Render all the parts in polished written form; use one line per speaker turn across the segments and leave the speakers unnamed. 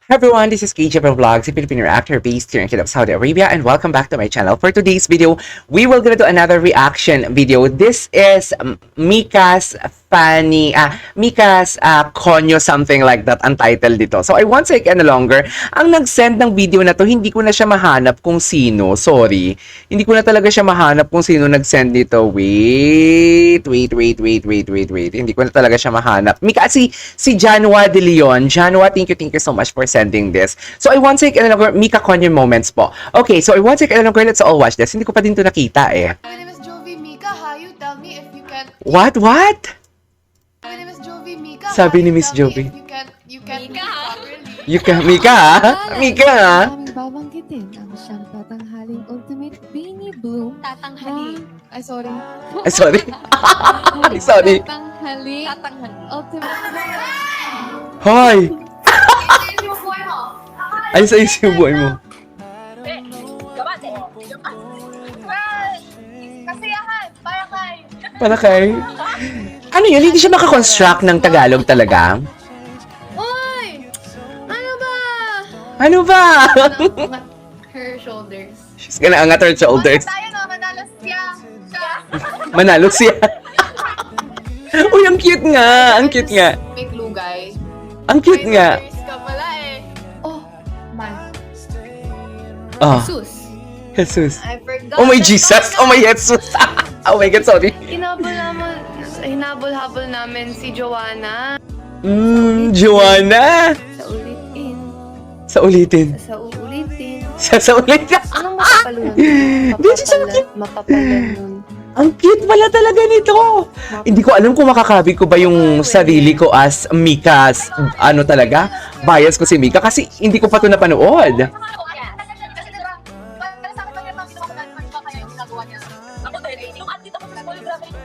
Hi everyone, this is KJ Vlogs, a Filipino actor based here in Kingdom of Saudi Arabia, and welcome back to my channel. For today's video, we will gonna do another reaction video. This is Mika's Konyo, something like that, ang title dito. So I won't take any longer. Ang nag-send ng video na to, hindi ko na siya mahanap kung sino. Sorry. Hindi ko na talaga siya mahanap kung sino nag-send dito. Wait. Hindi ko na talaga siya mahanap. Si Janwa De Leon. Janwa, thank you so much for sending this. So I won't take any longer. Mika Konyo moments po. Okay, so I won't take any longer. Let's all watch this. Hindi ko pa din to nakita eh.
My name is Jovi Mika. How you tell me if you can?
What?
My name is Jovi Mika.
Sabi ni Miss
How you tell
Jovi.
me if you can Mika properly.
Mika, ha?
Aming babanggitin ang siyang tatanghaling ultimate Beanie Bloom.
Tatanghalin. Ay, sorry.
Ay, sorry. Sorry.
Tatanghaling ultimate
Hoy!
Ayun yung buhay mo.
Ay, sa yung buhay mo.
Kasiyahan. Bayakay.
Para kay... Ano yun? Hindi siya makakonstruct ng Tagalog talaga?
Uy! Ano ba?
Ano ba?
Her shoulders.
She's gonna angat her shoulders.
Tayo no, manalas siya.
Manalo siya. Uy, ang cute nga. Ang cute nga.
May glugay.
Ang cute nga.
May ka pala eh. Oh, man.
Oh,
Jesus.
Jesus.
I forgot.
Oh my Jesus. Oh my Jesus. Oh my God, sorry.
Hinabol-habol namin si Joanna.
Joanna.
Sa ulitin.
Sa ulitin.
Sa uulitin.
Sa ulitin.
Anong mapapalunan?
Di siya so cute.
Mapapalunan.
Ang cute pala talaga nito. Hindi ko alam kung makakabi ko ba yung sarili ko as Mika's, ano talaga, bias ko si Mika kasi hindi ko pa ito napanood.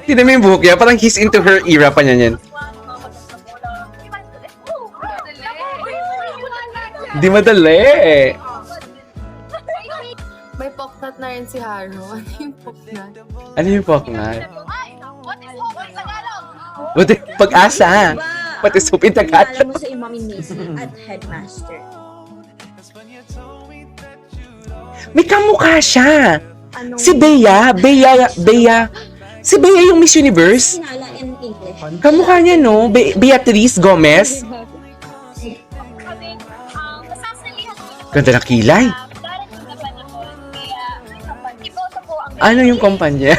Tignan mo yung buhok niya, parang he's into her era pa niya yan. Hindi madali.
May poknat na rin si Haro. Ano yung poknat?
Ano yung poknat? Buti, pag-asa. Pati soup in
Kilala
Tagalog.
mo sa Imami Macy at Headmaster.
May kamukha siya.
Anong
Si Bea. Si Bea yung Miss Universe.
sinala in English?
Kamukha niya, no? Beatrice Gomez. Ganda na kilay. Ano yung kumpanya?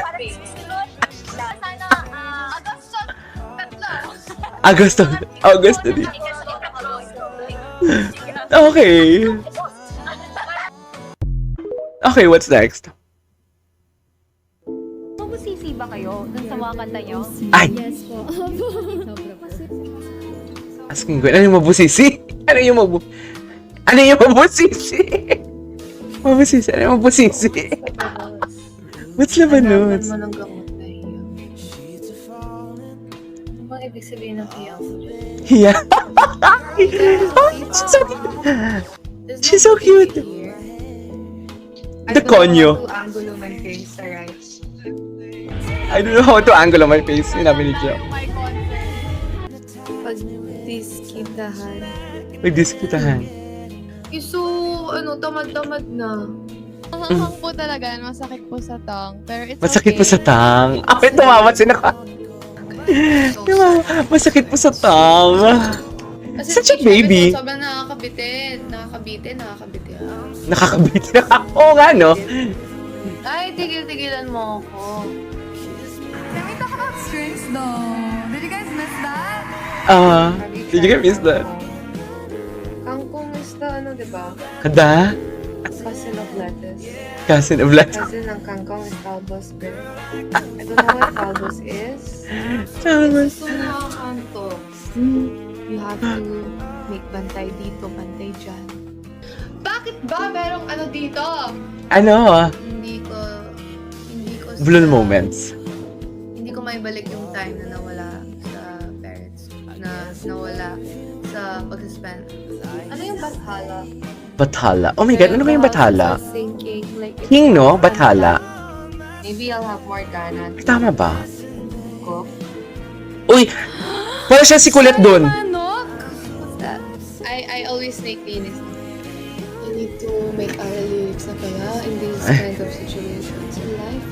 Agosto din. Okay. Okay, what's next?
Mabusisi ba kayo dun sa mga kanta nyo?
Ay!
Yes po.
Asking ko, ano yung mabusisi? Ano yung mabusisi? Mabusisi, ano yung mabusisi? What's laban nun?
Mo ng gamot na hiyaw. Ano bang ibig sabihin ng hiyaw?
Yeah. She's so cute. She's so cute. The konyo.
Angulo my face, alright.
I don't know how to angle on my face. Sinabi ni Joe.
Pag-diskitahan.
Nagdiskitahan.
Iso, tamad-tamad na.
Masakit po talaga, masakit po sa tongue. Pero it's
Masakit
okay.
po sa tang. Ako tumawa sinaka. Masakit po sa tang. Such a baby.
Sobrang nakakabitin. Nakakabitin.
Nakakabiti na ako. Oo nga, no?
Ay, tigil-tigilan mo ako.
Can we talk about strings though? Did you guys miss that?
Did you get miss that?
Kangkong is the, diba?
Kada?
Cousin of lettuce.
Cousin of lettuce.
Cousin ng kangkong is Calbos girl. I don't know what Calbos is.
Chalmers.
So, nakakanto. You have to make bantay dito, bantay dyan. Bakit ba merong ano dito?
Ano?
Hindi ko
Blue moments.
Hindi ko maibalik yung time na nawala sa parents. Na nawala sa pag-suspend. Ano yung bathala?
Bathala. Oh my God, ano ba yung bathala?
Thinking, like,
King, no? Bathala.
maybe I'll have more gana to
Tama ba?
cook.
Uy! Para siya si Kulit dun.
Manok? What's that? I I always make linis. I need to make oral lyrics na kaya in these kind of situations in life.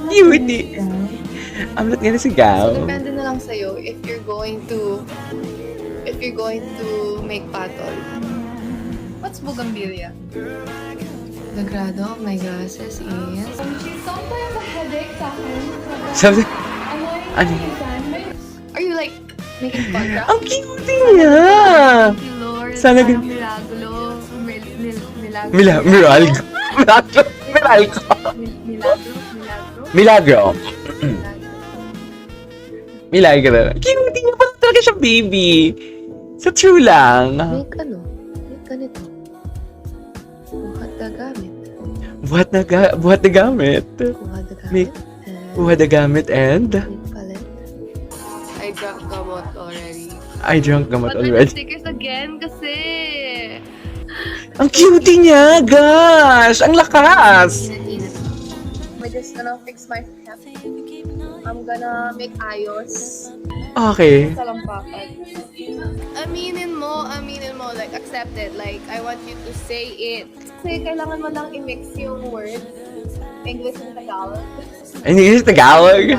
Cutie. I'm not gonna sigaw.
So, depende na lang sa'yo if you're going to make patol. What's bougainvillea? The grado of my glasses is...
Sometimes a headache sa akin.
Sabi, ano?
Are you like making podcast?
Ang cute niya!
Thank you, Lord.
Sana
Parang
gan-
milagro. Milagro.
Miralgo. Milagro. Miralgo.
Milagro.
Milagro. Cute niya. Parang talaga siya baby. Sa true lang.
Make ganito. Buhat na gamit.
Buhat na gamit.
Buhat na gamit.
Make- Buhat na gamit and...
Make palit. I drank gamot already.
I drank gamot
But
already.
stickers again kasi.
Ang cute niya, gosh! Ang lakas!
Init. I'm just gonna fix my cap. I'm gonna make ayos.
Okay.
Salampakan. Aminin mo, like, accept it. Like, I want you to say it. Kasi kailangan mo lang i-mix yung words. English and Tagalog.
And here's Tagalog.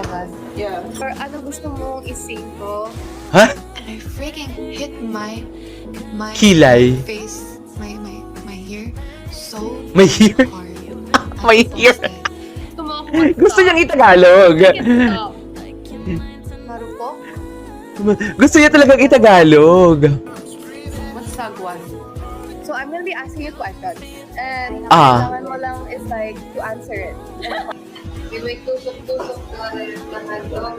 Yeah. Or ano gusto mong i-sing ko?
Huh?
And I freaking hit my
Kilay.
face, my hair so
May hair.
hard.
May hair.
Tumakot.
Gusto niyang itagalog.
Maruko?
Gusto niya talagang itagalog.
What's sagwan? So I'm gonna be asking you questions. And kailangan mo lang is like to answer it. You make tusok-tusok na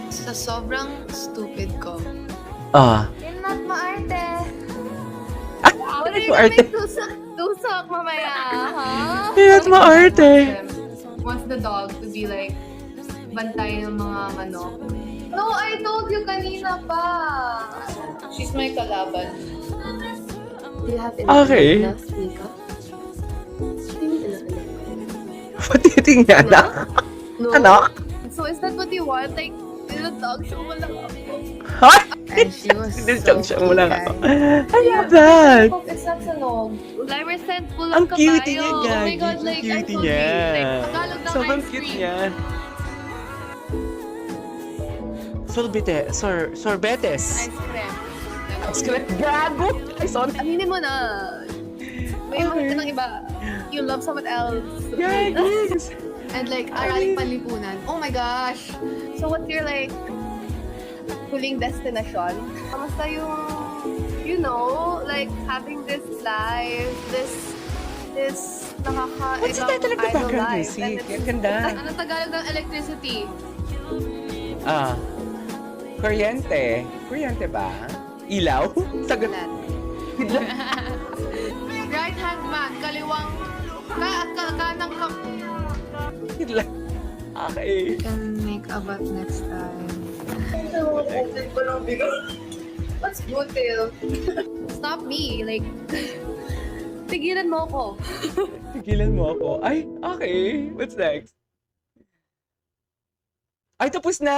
sa sobrang stupid ko. You're not maarte. What are you gonna make tusok mamaya, ha?
You're not maarte.
Wants the dog to be like bantay ng mga manok. No, I told you kanina pa. She's my kalaban. Do you have
Okay.
enough makeup?
Ba't titingnan na?
No.
Anak?
So is that what you want? Like, dog show mo lang ako.
Ha?
And she was
Dinutang siya mo lang ako.
kind.
I love that.
It's not sanog. Limer sent full
Ang
of
cute
kabayo.
niya,
Oh my
Gagi.
God, like,
Ang
I'm
cute
so
niya.
sweet. Like, Tagalog na
Sobrang
ice
cute
cream.
niya. Sorbete. Sorbetes.
Ice cream.
Skelet. Gago! Ay, sorry.
Aminin mo na. May mahal ka ng iba. You love someone else.
Gagis.
And like, araling panlipunan. Oh my gosh. So what's your like, huling destination? Kamusta yung, you know, like having this life, this
What's the title of the
idle
background
life.
music?
And
Ang ganda.
Ano Tagalog ng electricity?
Kuryente. Kuryente ba? Ilaw? Sagot.
Right hand man, kaliwang, kanang
Hidla. Okay.
can make a bath next time. What's butil? Stop me, like, tigilan mo ko.
Tigilan mo ako. Ay, okay. What's next? Ay, tapos na!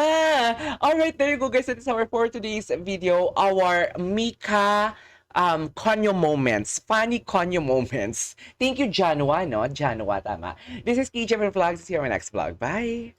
Alright, there you go guys. That is our for today's video. Our Mika conyo moments. Funny conyo moments. Thank you, Janwa, no? Janwa, tama. This is KJ Vlogs. See you on my next vlog. Bye!